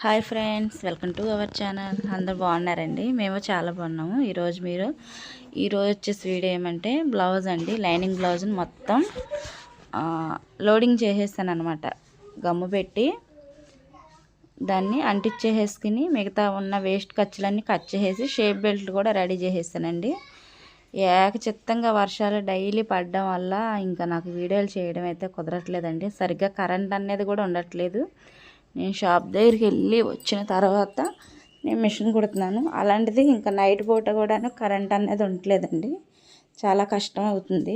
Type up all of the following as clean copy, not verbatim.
Hi friends, welcome to our channel. అందరు బాగున్నారండి? మేము చాలా బాగున్నాము. ఈరోజు వచ్చేసి వీడియో ఏమంటే బ్లౌజ్ అండి, లైనింగ్ బ్లౌజ్ని మొత్తం లోడింగ్ చేసేస్తాను అనమాట. గమ్ము పెట్టి దాన్ని అంటించేసుకుని మిగతా ఉన్న వేస్ట్ ఖర్చులన్నీ కట్ చేసేసి షేప్ బెల్ట్ కూడా రెడీ చేసేస్తానండి. ఏకచిత్తంగా వర్షాలు డైలీ పడడం వల్ల ఇంకా నాకు వీడియోలు చేయడం అయితే కుదరట్లేదండి. సరిగ్గా కరెంట్ అనేది కూడా ఉండట్లేదు. నేను షాప్ దగ్గరికి వెళ్ళి వచ్చిన తర్వాత నేను మిషన్ కుడుతున్నాను. అలాంటిది ఇంకా నైట్ పూట కూడాను కరెంట్ అనేది ఉండట్లేదండి. చాలా కష్టం అవుతుంది.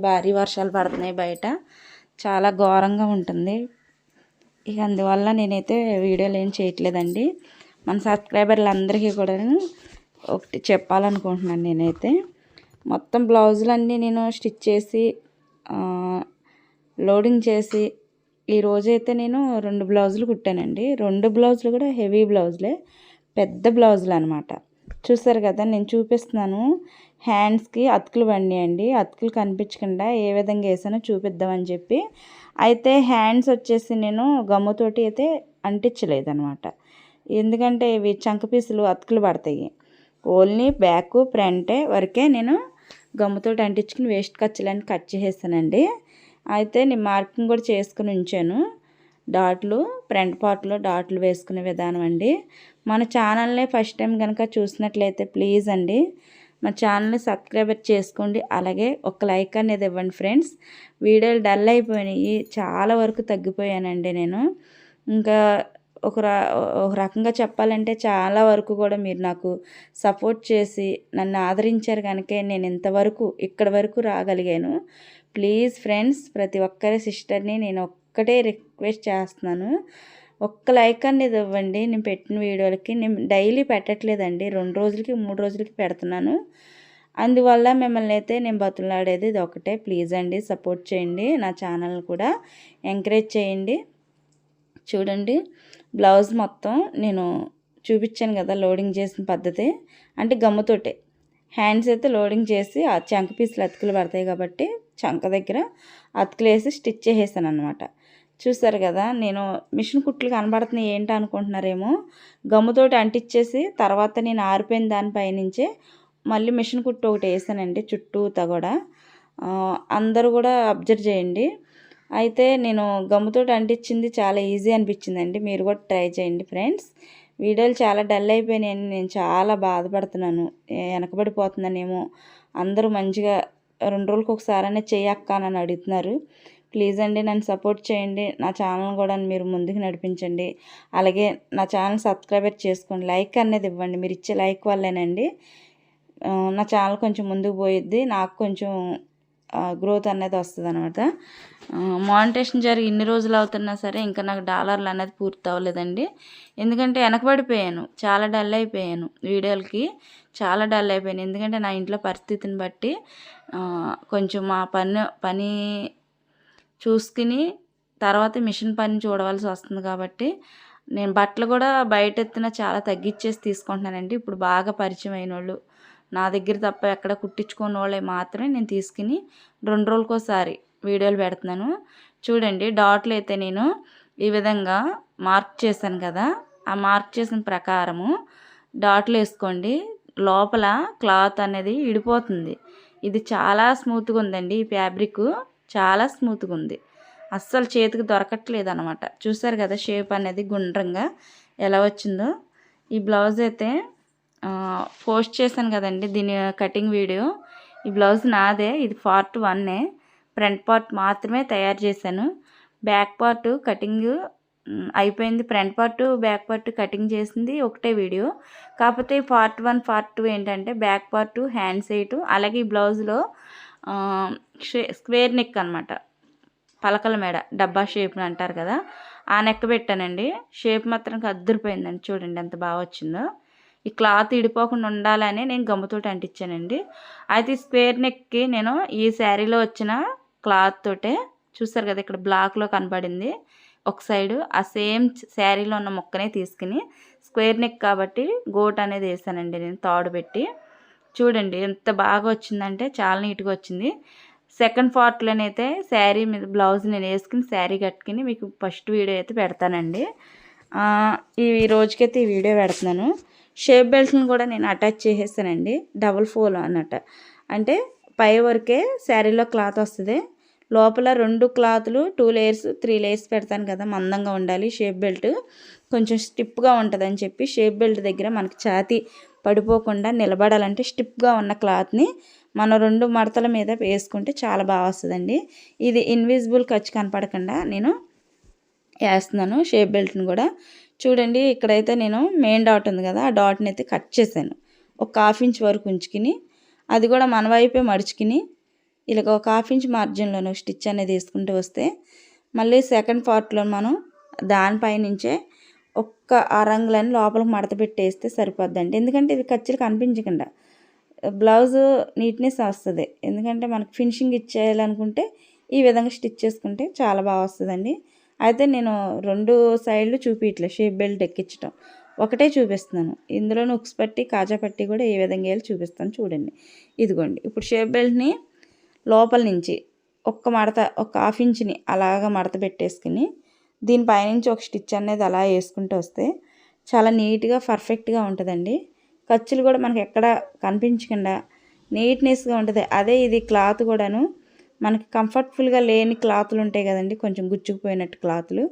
భారీ వర్షాలు పడుతున్నాయి బయట, చాలా ఘోరంగా ఉంటుంది. ఇక అందువల్ల నేనైతే వీడియోలు ఏం చేయట్లేదండి. మన సబ్స్క్రైబర్లందరికీ కూడా ఒకటి చెప్పాలనుకుంటున్నాను. నేనైతే మొత్తం బ్లౌజులన్నీ నేను స్టిచ్ చేసి లోడింగ్ చేసి ఈరోజైతే నేను 2 బ్లౌజులు కుట్టానండి. 2 బ్లౌజులు కూడా హెవీ బ్లౌజులే, పెద్ద బ్లౌజులు అనమాట. చూసారు కదా, నేను చూపిస్తున్నాను. హ్యాండ్స్కి అతుకులు పడినాయండి. అతుకులు కనిపించకుండా ఏ విధంగా వేసానో చూపిద్దామని చెప్పి అయితే హ్యాండ్స్ వచ్చేసి నేను గమ్ముతోటి అయితే అంటించలేదనమాట. ఎందుకంటే ఇవి చంక పీసులు అతుకులు పడతాయి. ఓన్లీ బ్యాక్ ఫ్రంటే వరకే నేను గమ్ముతోటి అంటించుకుని వేస్ట్ ఖర్చులన్నీ కట్ చేసేసానండి. అయితే నేను మార్కింగ్ కూడా చేసుకుని ఉంచాను. డాట్లు ఫ్రంట్ పార్ట్లో డాట్లు వేసుకునే విధానం అండి. మన ఛానల్ని ఫస్ట్ టైం కనుక చూసినట్లయితే ప్లీజ్ అండి మన ఛానల్ని సబ్స్క్రైబ్ చేసుకోండి. అలాగే ఒక లైక్ అనేది ఇవ్వండి ఫ్రెండ్స్. వీడియోలు డల్ అయిపోయినాయి, చాలా వరకు తగ్గిపోయానండి నేను. ఇంకా ఒక రకంగా చెప్పాలంటే చాలా వరకు కూడా మీరు నాకు సపోర్ట్ చేసి నన్ను ఆదరించారు కనుక నేను ఇంతవరకు ఇక్కడి వరకు రాగలిగాను. ప్లీజ్ ఫ్రెండ్స్, ప్రతి ఒక్కరి సిస్టర్ని నేను ఒక్కటే రిక్వెస్ట్ చేస్తున్నాను, ఒక్క లైక్ అనేది ఇవ్వండి. నేను పెట్టిన వీడియోలకి నేను డైలీ పెట్టట్లేదండి, 2 రోజులకి 3 రోజులకి పెడుతున్నాను. అందువల్ల మిమ్మల్ని అయితే నేను బతులాడేది ఇది ఒకటే. ప్లీజ్ అండి, సపోర్ట్ చేయండి. నా ఛానల్ కూడా ఎంకరేజ్ చేయండి. చూడండి, బ్లౌజ్ మొత్తం నేను చూపించాను కదా లోడింగ్ చేసిన పద్ధతి. అంటే గమ్ముతోటే హ్యాండ్స్ అయితే లోడింగ్ చేసి ఆ చంక పీసులు అతుకులు పడతాయి కాబట్టి చంక దగ్గర అతుకులు వేసి స్టిచ్ చేసేసాను అనమాట. చూసారు కదా, నేను మిషన్ కుట్లు కనబడుతున్నాయి ఏంటి అనుకుంటున్నారేమో. గమ్ముతోటి అంటించేసి తర్వాత నేను ఆరిపోయిన దానిపైనుంచే మళ్ళీ మిషన్ కుట్టు ఒకటి వేసానండి చుట్టూతా కూడా. అందరూ కూడా అబ్జర్వ్ చేయండి. అయితే నేను గమ్ముతోటి అంటించింది చాలా ఈజీ అనిపించిందండి. మీరు కూడా ట్రై చేయండి ఫ్రెండ్స్. వీడియోలు చాలా డల్ అయిపోయినాయని నేను చాలా బాధపడుతున్నాను. వెనకబడిపోతున్నానేమో. అందరూ మంచిగా 2 రోజులకు ఒకసారైనా చేయక్క అని అడుగుతున్నారు. ప్లీజ్ అండి, నన్ను సపోర్ట్ చేయండి. నా ఛానల్ కూడా మీరు ముందుకు నడిపించండి. అలాగే నా ఛానల్ సబ్స్క్రైబర్ చేసుకోండి. లైక్ అనేది ఇవ్వండి. మీరు ఇచ్చే లైక్ వల్లేనండి నా ఛానల్ కొంచెం ముందుకు పోయిద్ది, నాకు కొంచెం గ్రోత్ అనేది వస్తుంది అనమాట. మానిటేషన్ జరిగి ఇన్ని రోజులు అవుతున్నా సరే ఇంకా నాకు డాలర్లు అనేది పూర్తి అవ్వలేదండి. ఎందుకంటే వెనకబడిపోయాను, చాలా డల్ అయిపోయాను. వీడియోలకి చాలా డల్ అయిపోయాను. ఎందుకంటే నా ఇంట్లో పరిస్థితిని బట్టి కొంచెం మా పని చూసుకుని తర్వాత మిషన్ పని చూడవలసి వస్తుంది. కాబట్టి నేను బట్టలు కూడా బయట ఎత్తున చాలా తగ్గించేసి తీసుకుంటున్నానండి. ఇప్పుడు బాగా పరిచయం అయిన వాళ్ళు, నా దగ్గర తప్ప ఎక్కడ కుట్టించుకున్న వాళ్ళే మాత్రమే నేను తీసుకుని 2 రోజులకోసారి వీడియోలు పెడుతున్నాను. చూడండి, డాట్లు అయితే నేను ఈ విధంగా మార్క్ చేశాను కదా, ఆ మార్క్ చేసిన ప్రకారము డాట్లు వేసుకోండి. లోపల క్లాత్ అనేది ఇడిపోతుంది. ఇది చాలా స్మూత్గా ఉందండి. ఈ ఫ్యాబ్రిక్ చాలా స్మూత్గా ఉంది, అస్సలు చేతికి దొరకట్లేదు అనమాట. చూసారు కదా షేప్ అనేది గుండ్రంగా ఎలా వచ్చిందో. ఈ బ్లౌజ్ అయితే పోస్ట్ చేశాను కదండి, దీని కటింగ్ వీడియో. ఈ బ్లౌజ్ నాదే, ఇది పార్ట్ 1. ఫ్రంట్ పార్ట్ మాత్రమే తయారు చేశాను. బ్యాక్ పార్ట్ కటింగ్ అయిపోయింది. Front part back part cutting చేసింది ఒకటే వీడియో. కాకపోతే పార్ట్ 1 పార్ట్ 2 ఏంటంటే బ్యాక్ పార్ట్ హ్యాండ్ సైటు, అలాగే ఈ బ్లౌజ్లో స్క్వేర్ నెక్ అనమాట, పలకల మేడ డబ్బా షేప్ అంటారు కదా, ఆ నెక్ పెట్టానండి. షేప్ మాత్రం అద్దరిపోయిందండి. చూడండి ఎంత బాగా వచ్చిందో. ఈ క్లాత్ ఇడిపోకుండా ఉండాలని నేను గమ్ముతోటి అంటించానండి. అయితే స్క్వేర్ నెక్కి నేను ఈ శారీలో వచ్చిన క్లాత్ తోటే, చూసారు కదా ఇక్కడ బ్లాక్లో కనబడింది ఒక సైడు, ఆ సేమ్ శారీలో ఉన్న ముక్కనే తీసుకుని స్క్వేర్ నెక్ కాబట్టి గోట్ అనేది వేసానండి నేను తాడు పెట్టి. చూడండి ఎంత బాగా వచ్చిందంటే చాలా నీట్గా వచ్చింది. సెకండ్ పార్ట్లోనైతే శారీ మీద బ్లౌజ్ నేను వేసుకుని శారీ కట్టుకుని మీకు ఫస్ట్ వీడియో అయితే పెడతానండి. ఈ రోజుకైతే ఈ వీడియో పెడుతున్నాను. షేప్ బెల్ట్ని కూడా నేను అటాచ్ చేసేస్తానండి. డబుల్ ఫోల్ అన్నట్టు, అంటే పై వరకే శారీలో క్లాత్ వస్తుంది, లోపల 2 క్లాతులు 2 లేయర్స్ 3 లేయర్స్ పెడతాను కదా, మందంగా ఉండాలి. షేప్ బెల్ట్ కొంచెం స్టిప్గా ఉంటుందని చెప్పి షేప్ బెల్ట్ దగ్గర మనకి ఛాతీ పడిపోకుండా నిలబడాలంటే స్టిప్గా ఉన్న క్లాత్ని మనం 2 మడతల మీద వేసుకుంటే చాలా బాగా వస్తుందండి. ఇది ఇన్విజిబుల్ ఖర్చు కనపడకుండా నేను వేస్తున్నాను షేప్ బెల్ట్ని కూడా. చూడండి, ఇక్కడైతే నేను మెయిన్ డాట్ ఉంది కదా, ఆ డాట్ని అయితే కట్ చేశాను. ఒక 1/2 ఇంచ్ వరకు ఉంచుకుని, అది కూడా మన వైపే మడుచుకుని ఇలాగ ఒక 1/2 ఇంచ్ మార్జిన్లోనే స్టిచ్ అనేది వేసుకుంటూ వస్తే, మళ్ళీ సెకండ్ పార్ట్లో మనం దానిపైనుంచే ఒక్క ఆ రంగులని లోపలికి మడత పెట్టేస్తే సరిపోద్దండి. ఎందుకంటే ఇది ఖర్చులు కనిపించకుండా బ్లౌజు నీట్నెస్ వస్తుంది. ఎందుకంటే మనకు ఫినిషింగ్ ఇచ్చేయాలనుకుంటే ఈ విధంగా స్టిచ్ చేసుకుంటే చాలా బాగా వస్తుందండి. అయితే నేను 2 సైడ్లు చూపించట్లేదు షేప్ బెల్ట్ ఎక్కించడం, ఒకటే చూపిస్తున్నాను. ఇందులో ఉక్స్ పట్టి కాజా పట్టి కూడా ఏ విధంగా వేయాలో చూపిస్తాను చూడండి. ఇదిగోండి, ఇప్పుడు షేప్ బెల్ట్ని లోపల నుంచి ఒక్క మడత ఒక 1/2 ఇంచ్ని అలాగా మడత పెట్టేసుకుని దీనిపైనుంచి ఒక స్టిచ్ అనేది అలా వేసుకుంటూ వస్తే చాలా నీట్గా పర్ఫెక్ట్గా ఉంటుందండి. ఖర్చులు కూడా మనకి ఎక్కడ కనిపించకుండా నీట్నెస్గా ఉంటుంది. అదే ఇది క్లాత్ కూడాను మనకి కంఫర్టబుల్గా లేని క్లాతులు ఉంటాయి కదండి, కొంచెం గుచ్చుకుపోయినట్టు క్లాతులు,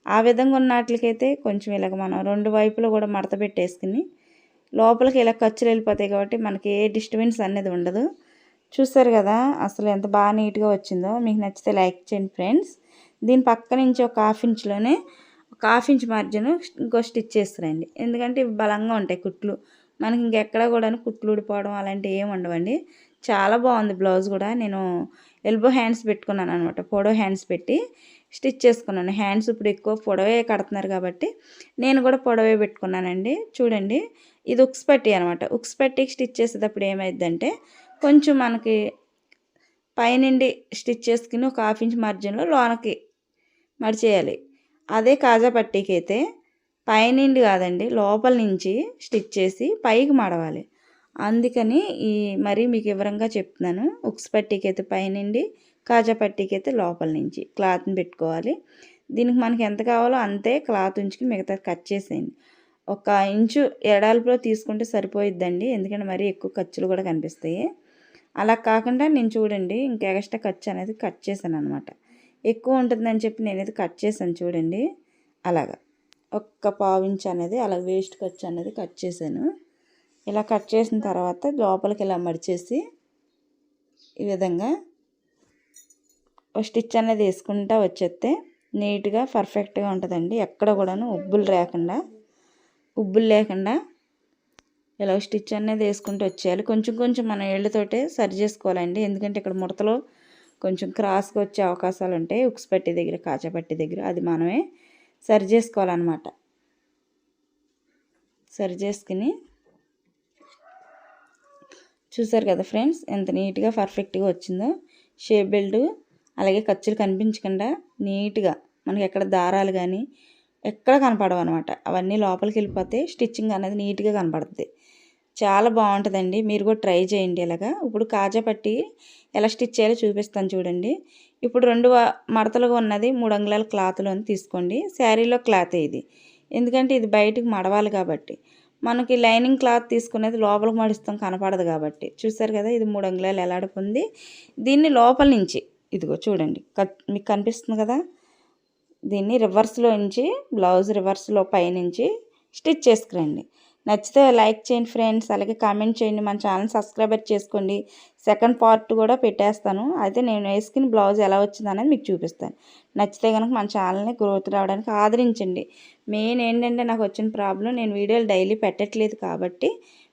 ఆ విధంగా ఉన్న వాటికైతే కొంచెం ఇలాగ మనం 2 వైపులు కూడా మడత పెట్టేసుకుని లోపలికి ఇలా ఖర్చులు వెళ్ళిపోతాయి కాబట్టి మనకి ఏ డిస్టర్బెన్స్ అనేది ఉండదు. చూసారు కదా అసలు ఎంత బాగా నీట్గా వచ్చిందో. మీకు నచ్చితే లైక్ చేయండి ఫ్రెండ్స్. దీని పక్క నుంచి ఒక 1/2 ఇంచ్లోనే ఒక 1/2 ఇంచ్ మార్జిన్ ఇంకో స్టిచ్ చేస్తారండి. ఎందుకంటే ఇవి బలంగా ఉంటాయి కుట్లు, మనకి ఇంకెక్కడ కూడా కుట్లు ఊడిపోవడం అలాంటివి ఏమి ఉండవండి. చాలా బాగుంది బ్లౌజ్ కూడా. నేను ఎల్బో హ్యాండ్స్ పెట్టుకున్నాను అనమాట, పొడవు హ్యాండ్స్ పెట్టి స్టిచ్ చేసుకున్నాను. హ్యాండ్స్ ఇప్పుడు ఎక్కువ పొడవే కడుతున్నారు కాబట్టి నేను కూడా పొడవే పెట్టుకున్నానండి. చూడండి, ఇది ఉక్స్ పట్టి అనమాట. ఉక్స్ పట్టికి స్టిచ్ చేసేటప్పుడు ఏమైందంటే కొంచెం మనకి పైనుండి స్టిచ్ చేసుకుని ఒక 1/2 ఇంచ్ మార్జిన్లో లోనకి మడిచేయాలి. అదే కాజా పట్టీకి అయితే పైనుండి కాదండి, లోపల నుంచి స్టిచ్ చేసి పైకి మడవాలి. అందుకని మరి మీకు వివరంగా చెప్తున్నాను. ఉక్స్ పట్టీకి అయితే పైనుండి, కాజా పట్టీకి అయితే లోపల నుంచి క్లాత్ని పెట్టుకోవాలి. దీనికి మనకి ఎంత కావాలో అంతే క్లాత్ ఉంచుకుని మిగతా కట్ చేసేయండి. 1 ఇంచు ఎడాల్పులో తీసుకుంటే సరిపోయిద్దండి, ఎందుకంటే మరీ ఎక్కువ ఖర్చులు కూడా కనిపిస్తాయి. అలా కాకుండా నేను చూడండి ఇంకా ఎక్స్ట్రా ఖర్చు అనేది కట్ చేశాను అనమాట. ఎక్కువ ఉంటుందని చెప్పి నేనైతే కట్ చేశాను చూడండి. అలాగా 1/4 ఇంచ్ అనేది అలా వేస్ట్ ఖర్చు అనేది కట్ చేశాను. ఇలా కట్ చేసిన తర్వాత లోపలికి ఇలా మడిచేసి ఈ విధంగా ఒక స్టిచ్ అనేది వేసుకుంటా వచ్చేస్తే నీట్గా పర్ఫెక్ట్గా ఉంటుందండి. ఎక్కడ కూడాను ఉబ్బులు లేకుండా ఇలా స్టిచ్ అనేది వేసుకుంటూ వచ్చేయాలి. కొంచెం కొంచెం మన ఏళ్ళతోటే సరి చేసుకోవాలండి, ఎందుకంటే ఇక్కడ ముడతలో కొంచెం క్రాస్గా వచ్చే అవకాశాలు ఉంటాయి. ఉక్స్ పట్టి దగ్గర, కాజా పట్టి దగ్గర అది మనమే సరి చేసుకోవాలన్నమాట. సరి చేసుకుని చూసారు కదా ఫ్రెండ్స్, ఎంత నీట్గా పర్ఫెక్ట్గా వచ్చిందో షేప్ బెల్ట్. అలాగే ఖర్చులు కనిపించకుండా నీట్గా మనకి ఎక్కడ దారాలు కానీ ఎక్కడ కనపడవు అనమాట, అవన్నీ లోపలికి వెళ్ళిపోతే స్టిచ్చింగ్ అనేది నీట్గా కనపడుతుంది. చాలా బాగుంటుందండి, మీరు కూడా ట్రై చేయండి ఇలాగా. ఇప్పుడు కాజా పట్టి ఎలా స్టిచ్ చేయాలో చూపిస్తాను చూడండి. ఇప్పుడు 2 మడతలుగా ఉన్నది 3 అంగుళాల క్లాత్లోని తీసుకోండి. శారీలో క్లాత్ ఇది, ఎందుకంటే ఇది బయటికి మడవాలి కాబట్టి. మనకి లైనింగ్ క్లాత్ తీసుకునేది లోపలికి మడిస్తాం కనపడదు కాబట్టి. చూసారు కదా, ఇది 3 అంగుళాలు ఎలాడుపు ఉంది. దీన్ని లోపల నుంచి ఇదిగో చూడండి, మీకు కనిపిస్తుంది కదా, దీన్ని రివర్స్లో నుంచి బ్లౌజ్ రివర్స్లో పైనుంచి స్టిచ్ చేసుకురండి. నచ్చితే లైక్ చేయండి ఫ్రెండ్స్, అలాగే కామెంట్ చేయండి, మన ఛానల్ సబ్స్క్రైబర్ చేసుకోండి. సెకండ్ పార్ట్ కూడా పెట్టేస్తాను, అయితే నేను వేసుకుని బ్లౌజ్ ఎలా వచ్చింది అనేది మీకు చూపిస్తాను. నచ్చితే కనుక మన ఛానల్ని గ్రోత్ రావడానికి ఆదరించండి. మెయిన్ ఏంటంటే నాకు వచ్చిన ప్రాబ్లం, నేను వీడియోలు డైలీ పెట్టట్లేదు కాబట్టి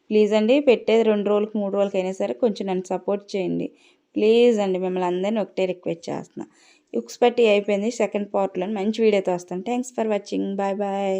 ప్లీజ్ అండి, పెట్టేది 2 రోజులకి 3 రోజులకి అయినా సరే కొంచెం నన్ను సపోర్ట్ చేయండి ప్లీజ్ అండి. మిమ్మల్ని అందరినీ ఒకటే రిక్వెస్ట్ చేస్తున్నా. ఉక్స్ పట్టి అయిపోయింది, సెకండ్ పార్ట్లో మంచి వీడియోతో వస్తాను. Thanks for watching, bye bye.